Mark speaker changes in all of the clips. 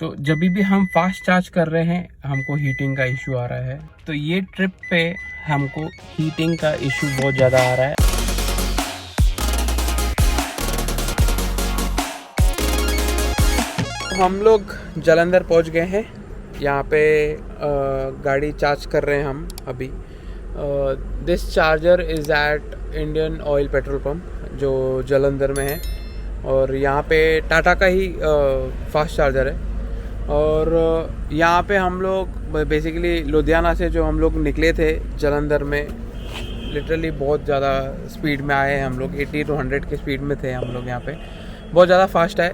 Speaker 1: तो जब भी हम फास्ट चार्ज कर रहे हैं हमको हीटिंग का इशू आ रहा है। तो ये ट्रिप पे हमको हीटिंग का इशू बहुत ज़्यादा आ रहा है। हम लोग जालंधर पहुंच गए हैं। यहाँ पे गाड़ी चार्ज कर रहे हैं हम अभी। This charger is at Indian Oil petrol pump जो जालंधर में है, और यहाँ पे टाटा का ही फास्ट चार्जर है। और यहाँ पे हम लोग बेसिकली लुधियाना से जो हम लोग निकले थे जालंधर में, लिटरली बहुत ज़्यादा स्पीड में आए हैं हम लोग। 80 to 100 की स्पीड में थे हम लोग। यहाँ पे बहुत ज़्यादा फास्ट है।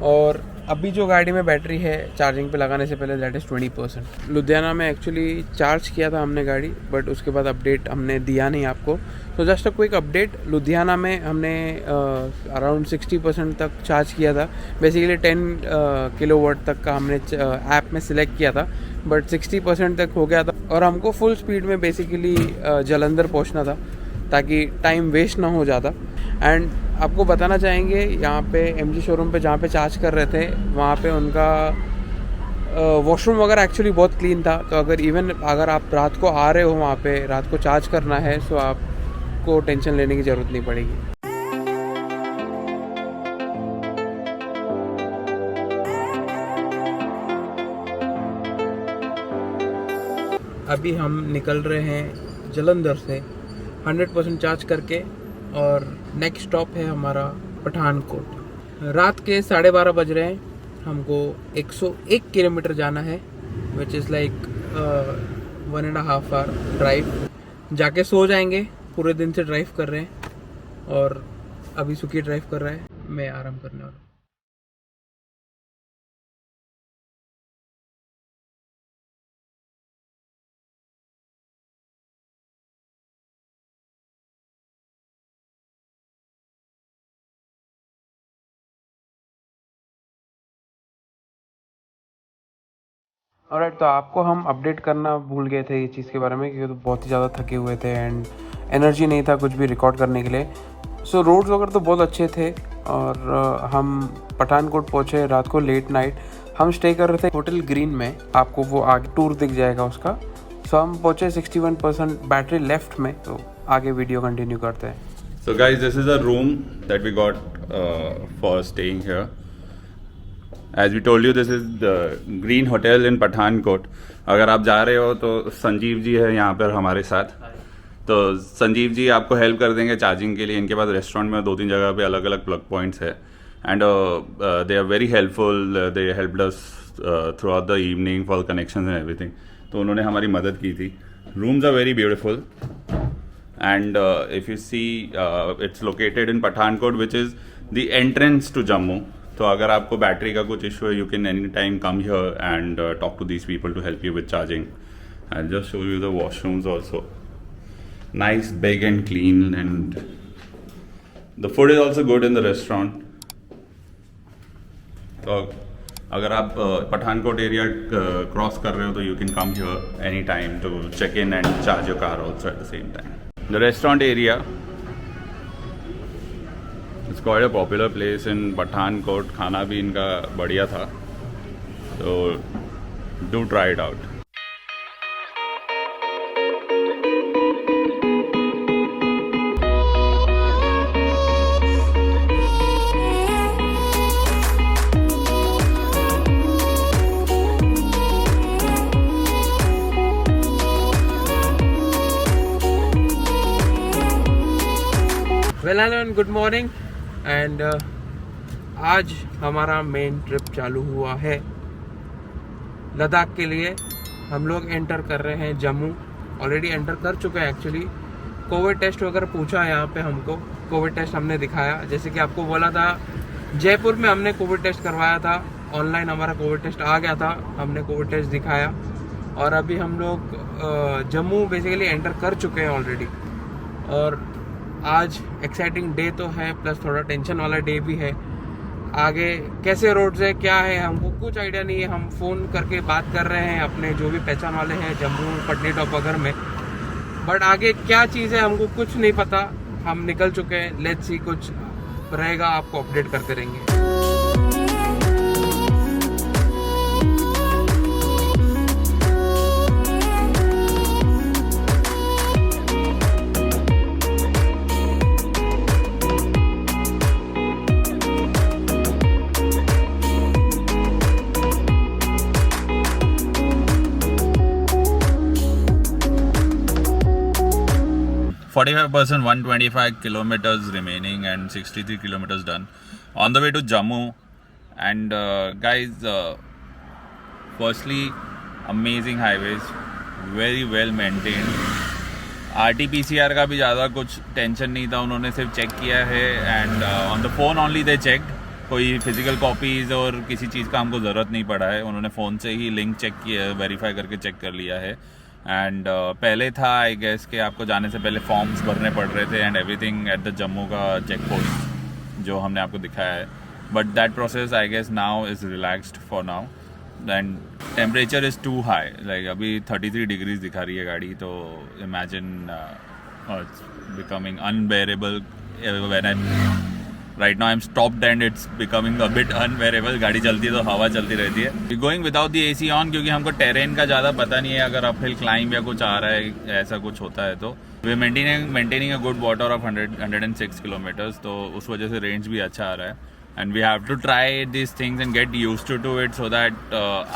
Speaker 1: और अभी जो गाड़ी में बैटरी है चार्जिंग पे लगाने से पहले दैट इज़ 20%। लुधियाना में एक्चुअली चार्ज किया था हमने गाड़ी, बट उसके बाद अपडेट हमने दिया नहीं आपको। तो just a quick update, Ludhiana में हमने अराउंड 60% तक चार्ज किया था। बेसिकली 10 किलोवाट तक का हमने ऐप में सिलेक्ट किया था, बट 60% तक हो गया था। और हमको फुल स्पीड में बेसिकली जालंधर पहुंचना था ताकि टाइम वेस्ट ना हो जाता। एंड आपको बताना चाहेंगे यहाँ पे MG शोरूम पे जहाँ पे चार्ज कर रहे थे वहाँ पे उनका वॉशरूम वगैरह एक्चुअली बहुत क्लीन था। तो अगर आप रात को आ रहे हो वहाँ पे रात को चार्ज करना है, तो आपको टेंशन लेने की ज़रूरत नहीं पड़ेगी। अभी हम निकल रहे हैं जालंधर से 100% चार्ज करके, और नेक्स्ट स्टॉप है हमारा पठानकोट। रात के 12:30 बज रहे हैं। हमको 101 किलोमीटर जाना है, which is like 1.5 hour drive. जाके सो जाएंगे, पूरे दिन से ड्राइव कर रहे हैं। और अभी सुखी ड्राइव कर रहा है, मैं आराम करने वाला हूँ। ऑलराइट, तो आपको हम अपडेट करना भूल गए थे ये चीज़ के बारे में, क्योंकि तो बहुत ही ज़्यादा थके हुए थे एंड एनर्जी नहीं था कुछ भी रिकॉर्ड करने के लिए। सो रोड्स वगैरह तो बहुत अच्छे थे। और हम पठानकोट पहुँचे रात को लेट नाइट। हम स्टे कर रहे थे होटल ग्रीन में, आपको वो आगे टूर दिख जाएगा उसका। सो हम पहुँचे 61% बैटरी लेफ्ट में। तो आगे वीडियो कंटिन्यू करते हैं।
Speaker 2: So guys, this is a room that we got for staying here. As we told you, this is the Green Hotel in Pathankot. अगर आप जा रहे हो तो संजीव जी है यहाँ पर हमारे साथ। तो संजीव जी आपको हेल्प कर देंगे चार्जिंग के लिए। इनके पास रेस्टोरेंट में 2-3 जगह पे अलग अलग प्लग पॉइंट्स है। And they are very helpful. They helped us throughout the evening for connection and everything. तो उन्होंने हमारी मदद की थी। Rooms are very beautiful. And if you see, it's located in Pathankot, which is the entrance to Jammu. तो अगर आपको battery का कुछ इशू है, you can anytime come here and talk to these people to help you with charging. I'll just show you the washrooms also. Nice, big and clean, and the food is also good in the restaurant. तो अगर आप Pathankot area cross कर रहे हो तो you can come here anytime to check in and charge your car also at the same time. The restaurant area, it's quite a popular place in Pathankot. खाना भी इनका बढ़िया था, so do try it out.
Speaker 1: Well and good morning. And आज हमारा main trip चालू हुआ है लद्दाख के लिए। हम लोग एंटर कर रहे हैं जम्मू। ऑलरेडी एंटर कर चुके हैं एक्चुअली। कोविड टेस्ट वगैरह पूछा यहाँ पे हमको। कोविड टेस्ट हमने दिखाया, जैसे कि आपको बोला था जयपुर में हमने कोविड टेस्ट करवाया था। ऑनलाइन हमारा कोविड टेस्ट आ गया था, हमने कोविड टेस्ट दिखाया। और अभी हम लोग जम्मू बेसिकली एंटर कर चुके हैं ऑलरेडी। और आज एक्साइटिंग डे तो है, प्लस थोड़ा टेंशन वाला डे भी है। आगे कैसे रोड्स है, क्या है, हमको कुछ आइडिया नहीं है। हम फ़ोन करके बात कर रहे हैं अपने जो भी पहचान वाले हैं जम्मू पटनीटॉप वगैरह में, बट आगे क्या चीज़ है हमको कुछ नहीं पता। हम निकल चुके हैं, लेट्स सी कुछ रहेगा आपको अपडेट करते रहेंगे।
Speaker 2: 45%, 125 kilometers remaining and 63 kilometers done. On the way to Jammu. And guys, firstly, amazing highways, very well maintained. RT-PCR का भी ज़्यादा कुछ टेंशन नहीं था, उन्होंने सिर्फ चेक किया है and on the phone only they checked. कोई फिजिकल कॉपीज़ और किसी चीज़ का हमको ज़रूरत नहीं पड़ा है, उन्होंने फ़ोन से ही लिंक चेक किया, वेरीफाई करके चेक कर लिया है. एंड पहले था आई गेस कि आपको जाने से पहले फॉर्म्स भरने पड़ रहे थे and everything at the Jammu का चेक पोस्ट जो हमने आपको दिखाया है. But that process I guess now is relaxed for now. And temperature is too high, like अभी 33 डिग्रीज दिखा रही है गाड़ी, तो imagine becoming unbearable when I right now I am stopped and it's becoming a bit unbearable. गाड़ी चलती है तो हवा चलती रहती है. Going without the AC on क्योंकि हमको टेरेन का ज़्यादा पता नहीं है, अगर अपहिल क्लाइंब या कुछ आ रहा है ऐसा कुछ होता है तो वे maintaining a good water of 106 kilometres, तो उस वजह से रेंज भी अच्छा आ रहा है. And we have to try this things and get used to it so that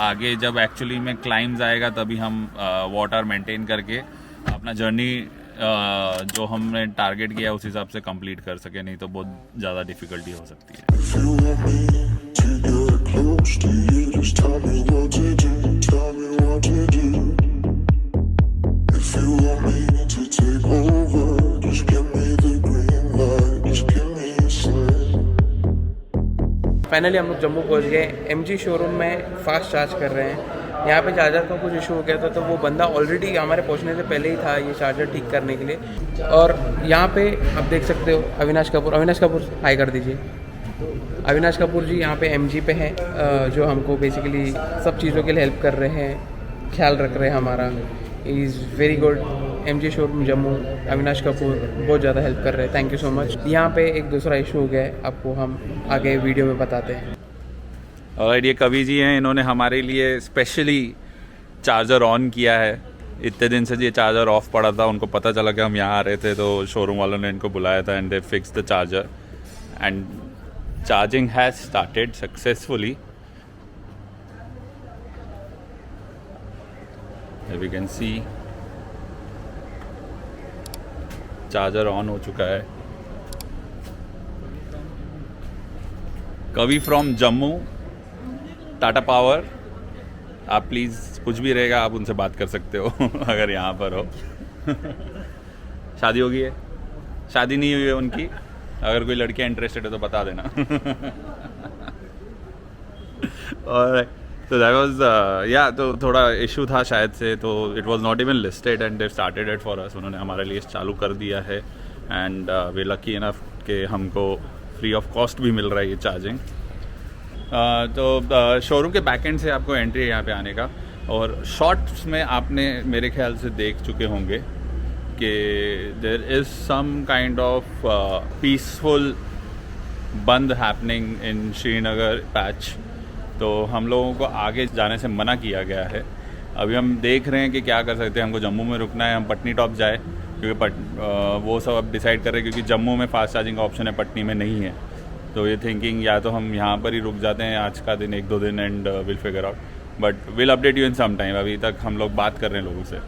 Speaker 2: आगे जब एक्चुअली में क्लाइम्स आएगा तभी हम वाटर मेंटेन करके अपना जर्नी जो हमने टारगेट किया उस हिसाब से कंप्लीट कर सके, नहीं तो बहुत ज़्यादा डिफिकल्टी हो सकती है.
Speaker 1: फाइनली हम लोग जम्मू पहुंच गए. MG शोरूम में फास्ट चार्ज कर रहे हैं. यहाँ पे चार्जर का कुछ इशू हो गया था, तो वो बंदा ऑलरेडी हमारे पहुंचने से पहले ही था ये चार्जर ठीक करने के लिए. और यहाँ पे आप देख सकते हो अविनाश कपूर हाई कर दीजिए. अविनाश कपूर जी यहाँ पे MG पे हैं, जो हमको बेसिकली सब चीज़ों के लिए हेल्प कर रहे हैं, ख्याल रख रहे हैं हमारा. Is very good. MG showroom Jammu, Avinash Kapoor बहुत ज़्यादा हेल्प कर रहे हैं. Thank you so much. यहाँ पे एक दूसरा इशू हो गया है, आपको हम आगे वीडियो में बताते हैं.
Speaker 2: और ये कवि जी हैं, इन्होंने हमारे लिए स्पेशली चार्जर ऑन किया है. इतने दिन से ये चार्जर ऑफ पड़ा था, उनको पता चला कि हम यहाँ आ रहे थे तो शोरूम वालों ने इनको बुलाया था and they fix the charger and charging has started successfully. We can see charger on हो चुका है. Kavi from Jammu, Tata power. आप प्लीज़ कुछ भी रहेगा आप उनसे बात कर सकते हो अगर यहाँ पर हो. शादी हो गई है? शादी नहीं हुई है उनकी. अगर कोई लड़कियाँ इंटरेस्टेड है तो बता देना. और तो दैट वाज या तो थोड़ा इशू था शायद से, तो it was not even listed and they started it for us. उन्होंने हमारे लिए चालू कर दिया है एंड वी लकी इनफ कि हमको फ्री ऑफ कॉस्ट भी मिल रहा है ये चार्जिंग. तो शोरूम के बैक एंड से आपको एंट्री है यहाँ पे आने का. और शॉर्ट्स में आपने मेरे ख्याल से देख चुके होंगे कि there is some kind of peaceful bandh happening in Srinagar patch. तो हम लोगों को आगे जाने से मना किया गया है. अभी हम देख रहे हैं कि क्या कर सकते हैं. हमको जम्मू में रुकना है, हम पटनी टॉप जाए क्योंकि वो सब अब डिसाइड कर रहे हैं क्योंकि जम्मू में फास्ट चार्जिंग का ऑप्शन है, पटनी में नहीं है. तो ये थिंकिंग या तो हम यहाँ पर ही रुक जाते हैं आज का दिन, 1-2 दिन and will figure out. But will update you in some time. अभी तक हम लोग बात कर रहे हैं लोगों से.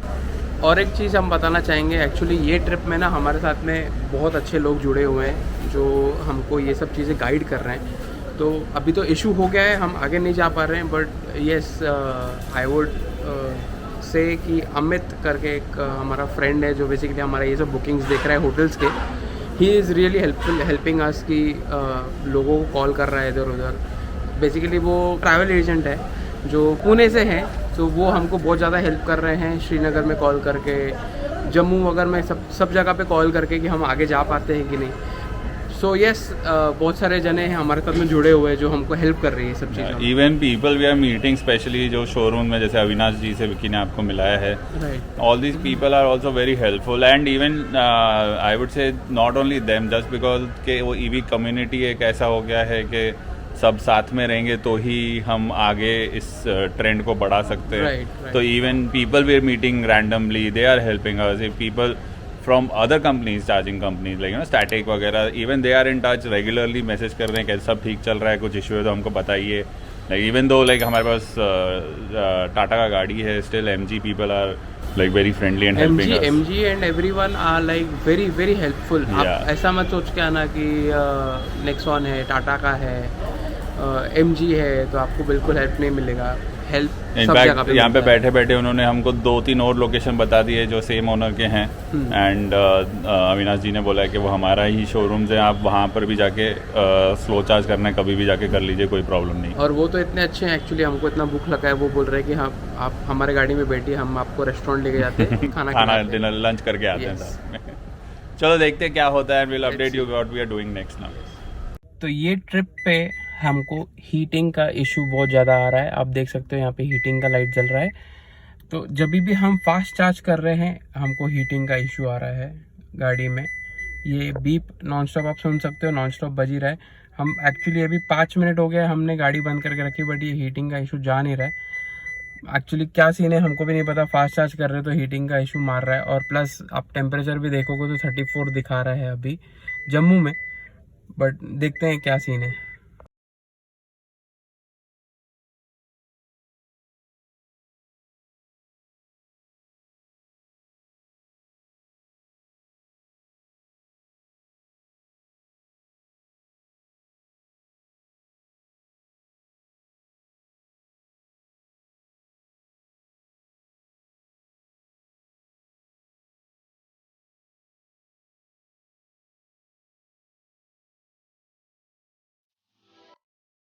Speaker 1: और एक चीज़ हम बताना चाहेंगे, एक्चुअली ये ट्रिप में ना हमारे साथ में बहुत अच्छे लोग जुड़े हुए हैं जो हमको ये सब चीज़ें गाइड कर रहे हैं. तो अभी तो इशू हो गया है, हम आगे नहीं जा पा रहे हैं. बट येस, आई वुड से कि अमित करके एक हमारा फ्रेंड है जो बेसिकली हमारा ये सब बुकिंग्स देख रहा है होटल्स के. He is really helping us कि लोगों को कॉल कर रहा है इधर उधर. बेसिकली वो ट्रैवल एजेंट है जो पुणे से हैं, तो वो हमको बहुत ज़्यादा हेल्प कर रहे हैं श्रीनगर में कॉल करके, जम्मू वगैरह में सब जगह पे कॉल करके कि हम आगे जा पाते हैं कि नहीं. सो येस, बहुत सारे जने हैं हमारे साथ में जुड़े हुए हैं जो हमको हेल्प कर रही है सब चीज़ों.
Speaker 2: Even people we are meeting specially जो शोरूम में, जैसे अविनाश जी से विकी ने आपको मिलाया है. All these people are also very helpful and even I would say not only them, just because के वो ईवी कम्युनिटी एक ऐसा हो गया है कि सब साथ में रहेंगे तो ही हम आगे इस ट्रेंड को बढ़ा सकते हैं. तो even people we are meeting randomly, they are helping us. If people from other companies, charging companies like Static वगैरह, even they are in touch regularly, message कर रहे हैं कि सब ठीक चल रहा है, कुछ इशू है तो हमको बताइए. like even though like हमारे पास टाटा का गाड़ी है, still MG people are like very friendly and helping us.
Speaker 1: MG and everyone are like very helpful.
Speaker 2: Yeah.
Speaker 1: आप ऐसा मत सोच के आना कि नेक्सॉन है, टाटा का है, MG है तो आपको बिल्कुल हेल्प नहीं मिलेगा. हेल्प सब जगह
Speaker 2: इनफैक्ट
Speaker 1: पे
Speaker 2: यहाँ पे
Speaker 1: मिलता है.
Speaker 2: बैठे बैठे उन्होंने हमको 2-3 और लोकेशन बता दिए जो सेम ओनर के हैं. एंड अविनाश जी ने बोला है कि वो हमारा ही शोरूम्स है, आप वहाँ पर भी जाके स्लो चार्ज करना है कभी भी जाके कर लीजिए, कोई प्रॉब्लम नहीं.
Speaker 1: और वो तो इतने अच्छे हैं. एक्चुअली हमको इतना भूख लगा है, वो बोल रहे हैं कि हाँ आप हमारे गाड़ी में बैठिए, हम आपको रेस्टोरेंट लेके जाते हैं, खाना खिलाते हैं.
Speaker 2: डिनर लंच करके आते हैं
Speaker 1: Yes.
Speaker 2: साथ में. चलो देखते हैं क्या होता है. Will update you what we are doing next now.
Speaker 1: तो ये ट्रिप पे हमको हीटिंग का इशू बहुत ज़्यादा आ रहा है. आप देख सकते हो यहाँ पे हीटिंग का लाइट जल रहा है. तो जब भी हम फास्ट चार्ज कर रहे हैं हमको हीटिंग का इशू आ रहा है गाड़ी में. ये बीप नॉन स्टॉप आप सुन सकते हो, नॉन स्टॉप बज ही रहा है. हम एक्चुअली अभी 5 मिनट हो गया हमने गाड़ी बंद करके रखी, बट ये हीटिंग का इशू जा नहीं रहा है. एक्चुअली क्या सीन है हमको भी नहीं पता. फास्ट चार्ज कर रहे हो तो हीटिंग का इशू मार रहा है. और प्लस आप टेम्परेचर भी देखोगे तो 34 दिखा रहा है अभी जम्मू में. बट देखते हैं क्या सीन है.